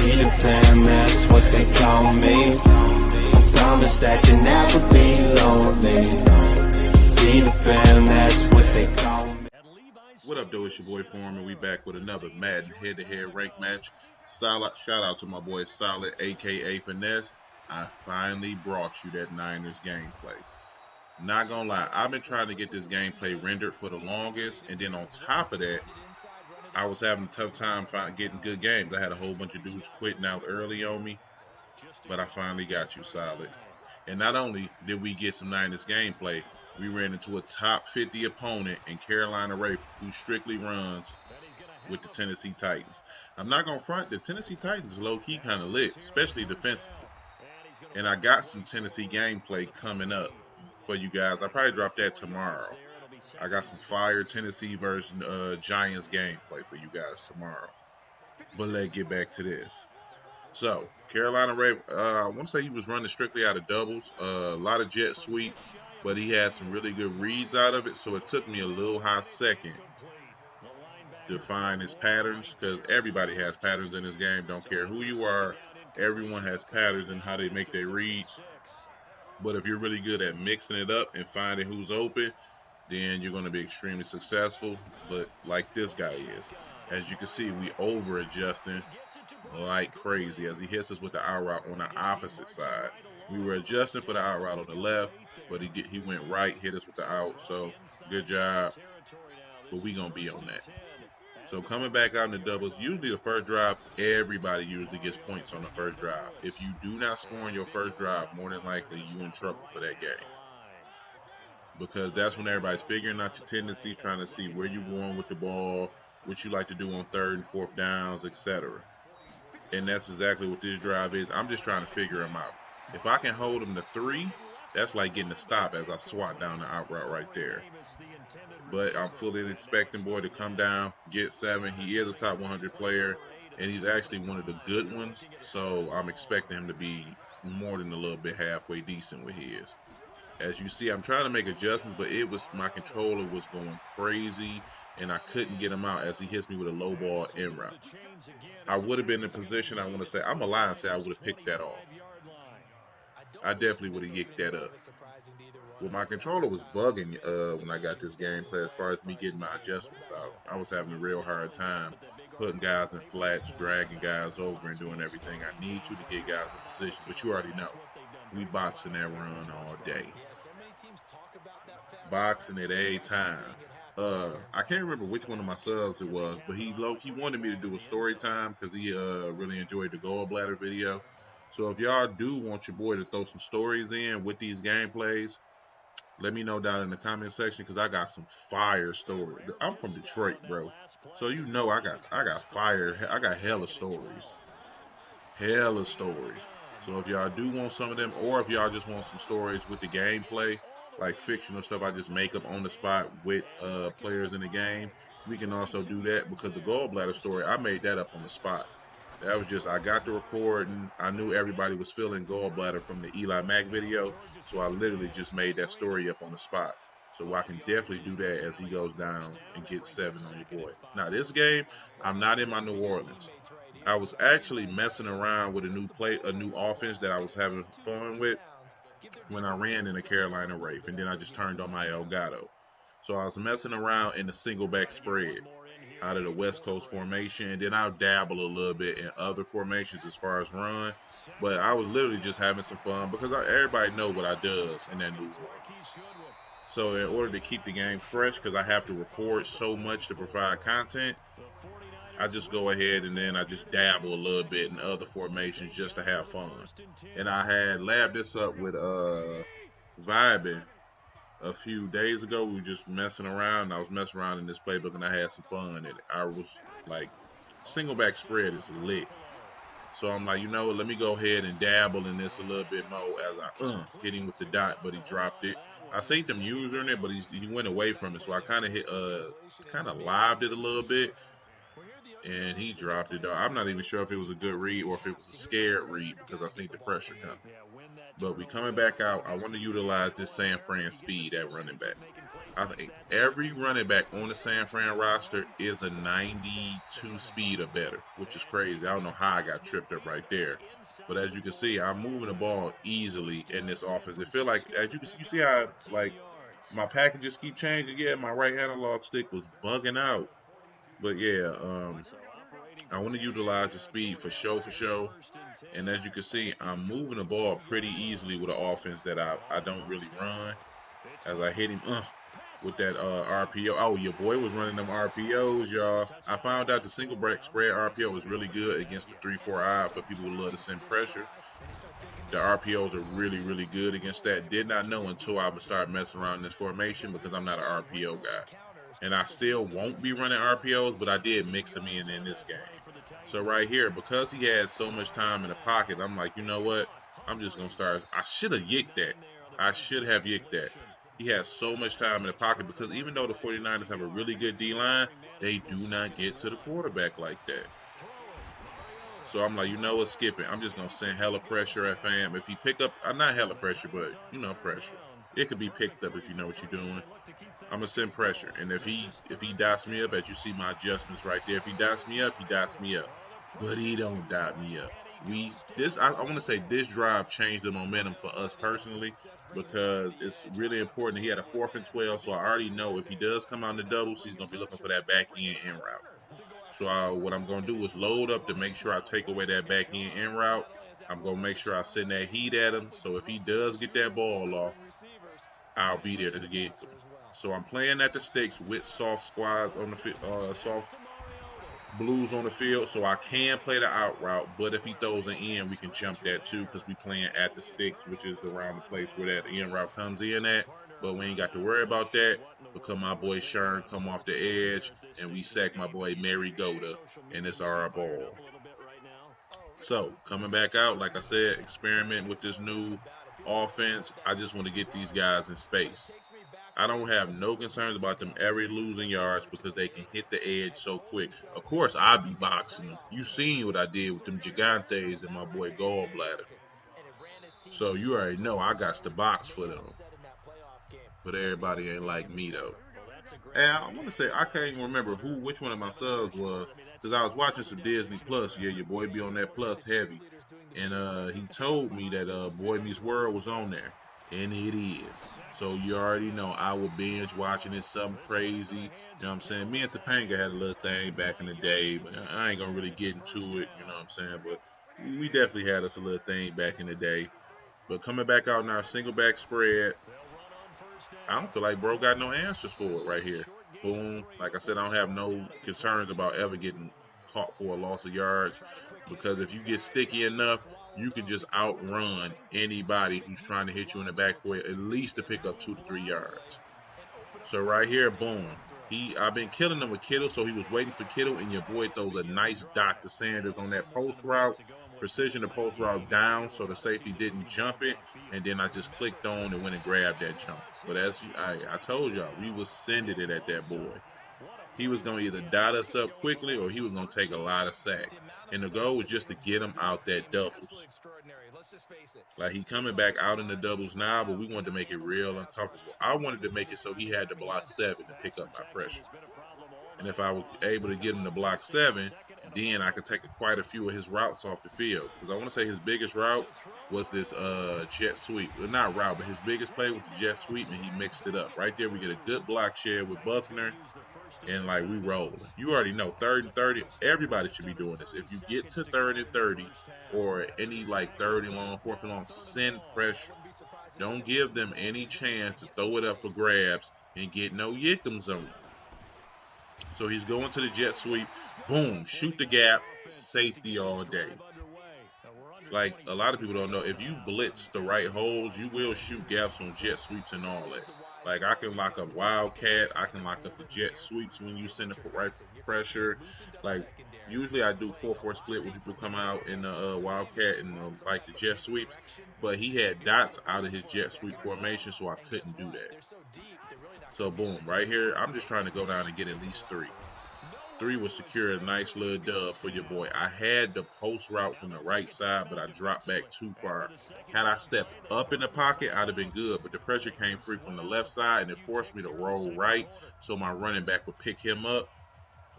Peter Pan, that's what they call me. I promise that you'll never be lonely. Peter Pan, that's what they call me. What up, though? It's your boy Foreman. We back with another Madden head-to-head rank match. Solid shout out to my boy Solid, aka Finesse. I finally brought you that Niners gameplay. Not gonna lie, I've been trying to get this gameplay rendered for the longest, and then on top of that, I was having a tough time getting good games. I had a whole bunch of dudes quitting out early on me, but I finally got you, Solid. And not only did we get some Niners gameplay, we ran into a top 50 opponent in Carolina Rafe who strictly runs with the Tennessee Titans. I'm not going to front, the Tennessee Titans low-key kind of lit, especially defensively. And I got some Tennessee gameplay coming up for you guys. I'll probably drop that tomorrow. I got some fire Tennessee versus Giants gameplay for you guys tomorrow. But let's get back to this. So, Carolina Ray, I want to say he was running strictly out of doubles, a lot of jet sweep, but he had some really good reads out of it, so it took me a little hot second to find his patterns, because everybody has patterns in this game, don't care who you are, everyone has patterns in how they make their reads, but if you're really good at mixing it up and finding who's open, then you're going to be extremely successful, but like this guy is. As you can see, we over adjusting like crazy as he hits us with the out route on the opposite side. We were adjusting for the out route on the left, but he went right, hit us with the out. So good job, but we gonna be on that. So coming back out in the doubles, usually the first drive, everybody usually gets points on the first drive. If you do not score on your first drive, more than likely you in trouble for that game, because that's when everybody's figuring out your tendencies, trying to see where you're going with the ball, what you like to do on third and fourth downs, etc. And that's exactly what this drive is. I'm just trying to figure him out. If I can hold him to 3, that's like getting a stop as I swat down the out route right there. But I'm fully expecting boy to come down, get 7. He is a top 100 player, and he's actually one of the good ones. So I'm expecting him to be more than a little bit halfway decent with his. As you see, I'm trying to make adjustments, but my controller was going crazy, and I couldn't get him out as he hits me with a low ball in route. I would have been in a position, I want to say, I'm going to lie and say I would have picked that off. I definitely would have yicked that up. Well, my controller was bugging when I got this gameplay as far as me getting my adjustments out. I was having a real hard time putting guys in flats, dragging guys over, and doing everything I need to get guys in position. But you already know, we boxing that run all day. Boxing at a time. I can't remember which one of my subs it was, but he wanted me to do a story time because he really enjoyed the gallbladder video. So if y'all do want your boy to throw some stories in with these gameplays, let me know down in the comment section, because I got some fire stories. I'm from Detroit, bro, so you know I got fire. I got hella stories. So if y'all do want some of them, or if y'all just want some stories with the gameplay, like fictional stuff I just make up on the spot with players in the game, we can also do that, because the gallbladder story, I made that up on the spot. That was just, I got the recording, I knew everybody was feeling gallbladder from the Eli Mack video, so I literally just made that story up on the spot. So I can definitely do that as he goes down and gets 7 on your boy. Now this game, I'm not in my New Orleans. I was actually messing around with a new offense that I was having fun with when I ran in the Carolina Rafe, and then I just turned on my Elgato. So I was messing around in the single back spread out of the West Coast formation, and then I'll dabble a little bit in other formations as far as run. But I was literally just having some fun, because everybody know what I does in that New Orleans. So in order to keep the game fresh, because I have to record so much to provide content, I just go ahead and then I just dabble a little bit in other formations just to have fun. And I had labbed this up with Vibing a few days ago. We were just messing around. I was messing around in this playbook, and I had some fun in it. I was like, single back spread is lit. So I'm like, let me go ahead and dabble in this a little bit more as I hit him with the dot, but he dropped it. I seen him using it, but he went away from it, so I kind of lobbed it a little bit, and he dropped it. I'm not even sure if it was a good read or if it was a scared read, because I seen the pressure coming. But we coming back out. I want to utilize this San Fran speed at running back. I think every running back on the San Fran roster is a 92 speed or better, which is crazy. I don't know how I got tripped up right there. But as you can see, I'm moving the ball easily in this offense. It feel like, as you can see, you see how like my packages keep changing. Yeah, my right analog stick was bugging out. But yeah, I want to utilize the speed for show. And as you can see, I'm moving the ball pretty easily with an offense that I don't really run. As I hit him with that RPO. Oh, your boy was running them RPOs, y'all. I found out the single break spread RPO is really good against the 3-4 eye for people who love to send pressure. The RPOs are really, really good against that. Did not know until I would start messing around in this formation because I'm not an RPO guy. And I still won't be running RPOs, but I did mix them in this game. So right here, because he had so much time in the pocket, I'm like, you know what? I'm just going to start. I should have yicked that. I should have yicked that. He has so much time in the pocket because even though the 49ers have a really good D-line, they do not get to the quarterback like that. So I'm like, you know what, skip it. I'm just going to send hella pressure at fam. If he pick up, not hella pressure, but, pressure. It could be picked up if you know what you're doing. I'm going to send pressure. And if he dots me up, as you see my adjustments right there, if he dots me up, he dots me up. But he don't dot me up. I want to say this drive changed the momentum for us personally because it's really important. He had a 4th and 12, so I already know if he does come out in the doubles, he's going to be looking for that back end in route. So what I'm going to do is load up to make sure I take away that back end in route. I'm going to make sure I send that heat at him. So if he does get that ball off, I'll be there to get him. So I'm playing at the sticks with soft squads on the soft blues on the field, so I can play the out route. But if he throws an in, we can jump that too because we playing at the sticks, which is around the place where that in route comes in at. But we ain't got to worry about that because my boy Shern come off the edge and we sack my boy Mary Goda, and it's our ball. So coming back out, like I said, experiment with this new offense. I just want to get these guys in space. I don't have no concerns about them ever losing yards because they can hit the edge so quick. Of course, I be boxing them. You seen what I did with them Gigantes and my boy Gallbladder. So you already know I got to box for them. But everybody ain't like me though. And I want to say I can't even remember which one of my subs was because I was watching some Disney Plus. Yeah, your boy be on that Plus heavy, and he told me that Boy Meets World was on there, and it is. So you already know I would binge watching it, something crazy. You know what I'm saying? Me and Topanga had a little thing back in the day, but I ain't gonna really get into it. You know what I'm saying? But we definitely had us a little thing back in the day. But coming back out in our single back spread, I don't feel like bro got no answers for it right here. Boom. Like I said, I don't have no concerns about ever getting caught for a loss of yards because if you get sticky enough, you can just outrun anybody who's trying to hit you in the back for at least to pick up 2 to 3 yards. So right here, boom. I've been killing him with Kittle, so he was waiting for Kittle, and your boy throws a nice dot to Sanders on that post route. Precision the post route down, so the safety didn't jump it, and then I just clicked on and went and grabbed that jump. But as I told y'all, we was sending it at that boy. He was going to either dot us up quickly or he was going to take a lot of sacks. And the goal was just to get him out that doubles. Like he coming back out in the doubles now, but we wanted to make it real uncomfortable. I wanted to make it so he had to block 7 to pick up my pressure. And if I was able to get him to block 7, then I could take quite a few of his routes off the field. Because I want to say his biggest route was this jet sweep. Well, not route, but his biggest play was the jet sweep, and he mixed it up. Right there, we get a good block share with Buckner, and like we roll. You already know, 3rd and 30, everybody should be doing this. If you get to 3rd and 30 or any like 3rd and long, 4th and long, send pressure. Don't give them any chance to throw it up for grabs and get no yickums on you. So he's going to the jet sweep. Boom, shoot the gap, safety all day. Like a lot of people don't know, if you blitz the right holes, you will shoot gaps on jet sweeps and all that. Like I can lock up Wildcat, I can lock up the jet sweeps when you send the right pressure. Like usually I do 4-4 split when people come out in the Wildcat and like the jet sweeps, but he had dots out of his jet sweep formation, so I couldn't do that. So boom, right here, I'm just trying to go down and get at least 3. 3 would secure a nice little dub for your boy. I had the post route from the right side, but I dropped back too far. Had I stepped up in the pocket, I'd have been good, but the pressure came free from the left side, and it forced me to roll right, so my running back would pick him up.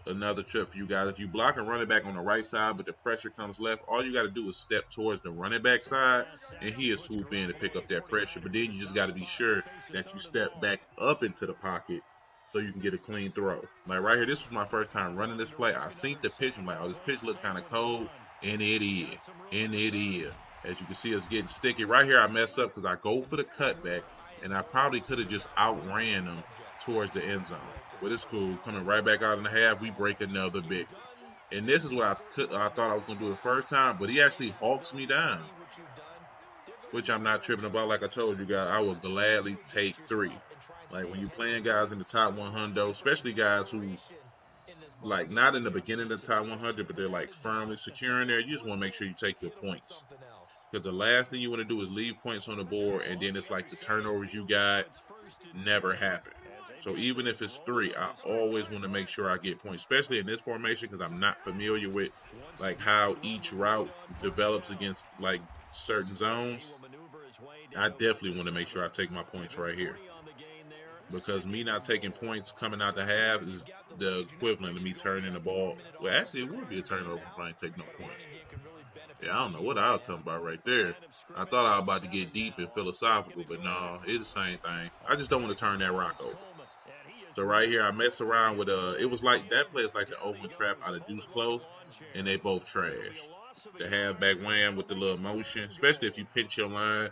Another trip for you guys. If you block a running back on the right side, but the pressure comes left, all you got to do is step towards the running back side, and he'll swoop in to pick up that pressure. But then you just got to be sure that you step back up into the pocket so you can get a clean throw. Like right here, this was my first time running this play. I seen the pitch. I'm like, oh, this pitch look kind of cold, and it is, and it is. As you can see, it's getting sticky. Right here, I mess up because I go for the cutback, and I probably could have just outran him towards the end zone. But it's cool. Coming right back out in the half, we break another big one. And this is what I thought I was going to do the first time, but he actually hawks me down, which I'm not tripping about. Like I told you guys, I will gladly take 3. Like when you're playing guys in the top 100, especially guys who like not in the beginning of the top 100, but they're like firmly securing there, you just want to make sure you take your points. Because the last thing you want to do is leave points on the board, and then it's like the turnovers you got never happen. So even if it's 3, I always want to make sure I get points, especially in this formation because I'm not familiar with like how each route develops against like certain zones. I definitely want to make sure I take my points right here because me not taking points coming out the half is the equivalent of me turning the ball. Well, actually, it would be a turnover if I ain't take no points. Yeah, I don't know what I'll come about right there. I thought I was about to get deep and philosophical, but no, it's the same thing. I just don't want to turn that rock over. So right here, I mess around with it was like that play is like the open trap out of deuce close, and they both trash. The halfback wham with the little motion, especially if you pinch your line,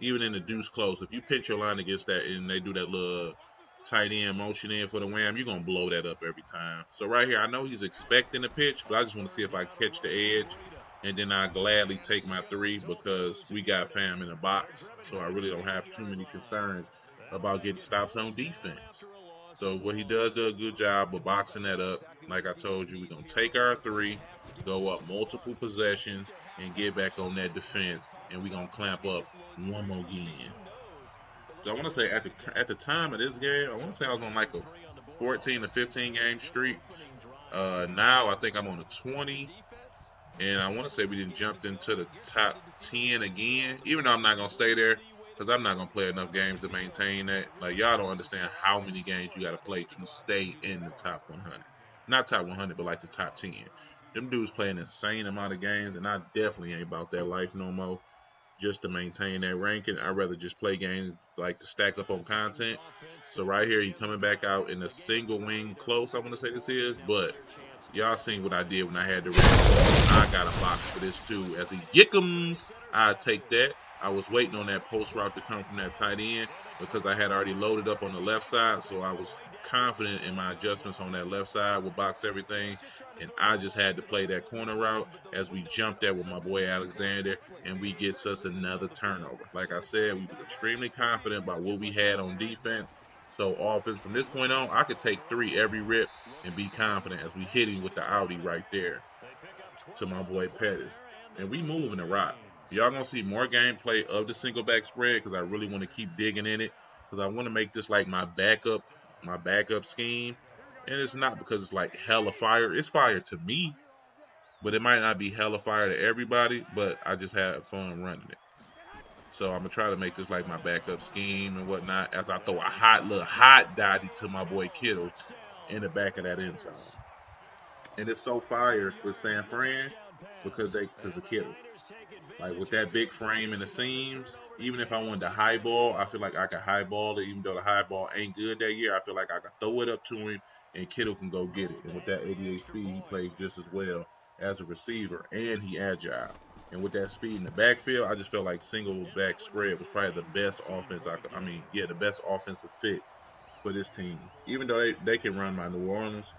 even in the deuce close. If you pinch your line against that and they do that little tight end motion in for the wham, you're gonna blow that up every time. So right here, I know he's expecting the pitch, but I just want to see if I catch the edge, and then I gladly take my 3 because we got fam in the box, so I really don't have too many concerns about getting stops on defense. So what he does do a good job of boxing that up. Like I told you, we're gonna take our 3, go up multiple possessions, and get back on that defense, and we're gonna clamp up one more game. So I want to say at the time of this game, I want to say I was on like a 14 to 15 game streak. Now I think I'm on a 20, and I want to say we didn't jump into the top 10 again. Even though I'm not gonna stay there, because I'm not gonna play enough games to maintain that. Like y'all don't understand how many games you got to play to stay in the top 100. Not top 100, but like the top 10. Them dudes play an insane amount of games, and I definitely ain't about that life no more. Just to maintain that ranking, I'd rather just play games like to stack up on content. So right here, he coming back out in a single wing close. I want to say this is, but y'all seen what I did when I had the red zone. I got a box for this too. As he yickums, I take that. I was waiting on that post route to come from that tight end because I had already loaded up on the left side, so I was confident in my adjustments on that left side with box everything, and I just had to play that corner route as we jumped there with my boy Alexander, and we gets us another turnover. Like I said, we was extremely confident about what we had on defense. So offense from this point on, I could take 3 every rip and be confident as we hit him with the Audi right there to my boy Pettis. And we moving the rock. Y'all gonna see more gameplay of the single back spread because I really want to keep digging in it because I want to make this like my backup scheme. And it's not because it's like hella fire. It's fire to me, but it might not be hella fire to everybody. But I just have fun running it. So I'm gonna try to make this like my backup scheme and whatnot as I throw a hot dotty to my boy Kittle in the back of that end zone. And it's so fire with San Fran because of Kittle. Like with that big frame and the seams, even if I wanted to high ball, I feel like I could high ball it. Even though the high ball ain't good that year, I feel like I could throw it up to him and Kittle can go get it. And with that 88 speed, he plays just as well as a receiver, and he agile. And with that speed in the backfield, I just felt like single back spread was probably the best offense the best offensive fit for this team. Even though they can run my New Orleans,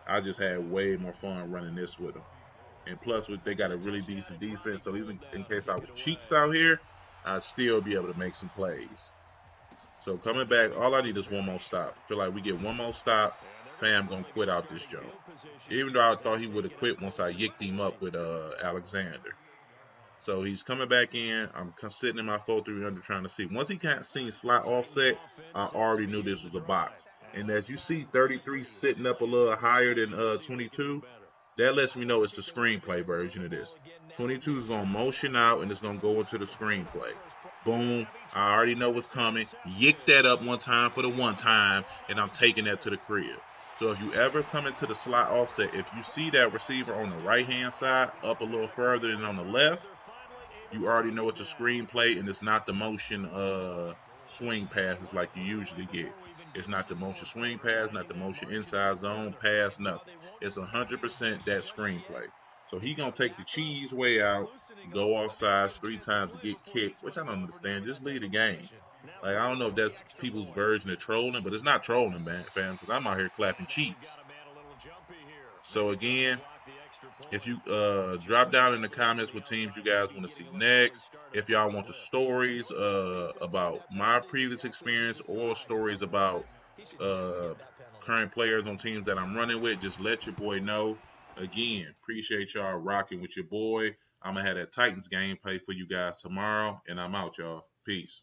I just had way more fun running this with them. And plus, they got a really decent defense. So even in case I was cheats out here, I'd still be able to make some plays. So coming back, all I need is one more stop. I feel like we get one more stop, fam gonna quit out this joint. Even though I thought he would have quit once I yicked him up with Alexander. So he's coming back in. I'm sitting in my 4-3 under trying to see. Once he can't see slot offset, I already knew this was a box. And as you see 33 sitting up a little higher than 22, that lets me know it's the screenplay version of this. 22 is going to motion out and it's going to go into the screenplay. Boom. I already know what's coming. Yick that up one time for the one time, and I'm taking that to the crib. So if you ever come into the slot offset, if you see that receiver on the right hand side up a little further than on the left, you already know it's a screenplay and it's not the motion swing passes like you usually get. It's not the motion swing pass, not the motion inside zone pass, nothing. It's 100% that screenplay. So he gonna take the cheese way out, go off sides 3 times to get kicked, which I don't understand. Just leave the game. Like I don't know if that's people's version of trolling, but it's not trolling, man, fam, because I'm out here clapping cheeks. So again, if you drop down in the comments what teams you guys want to see next, if y'all want the stories about my previous experience or stories about uh, current players on teams that I'm running with, just let your boy know. Again, appreciate y'all rocking with your boy. I'm gonna have that Titans gameplay for you guys tomorrow, and I'm out, y'all. Peace.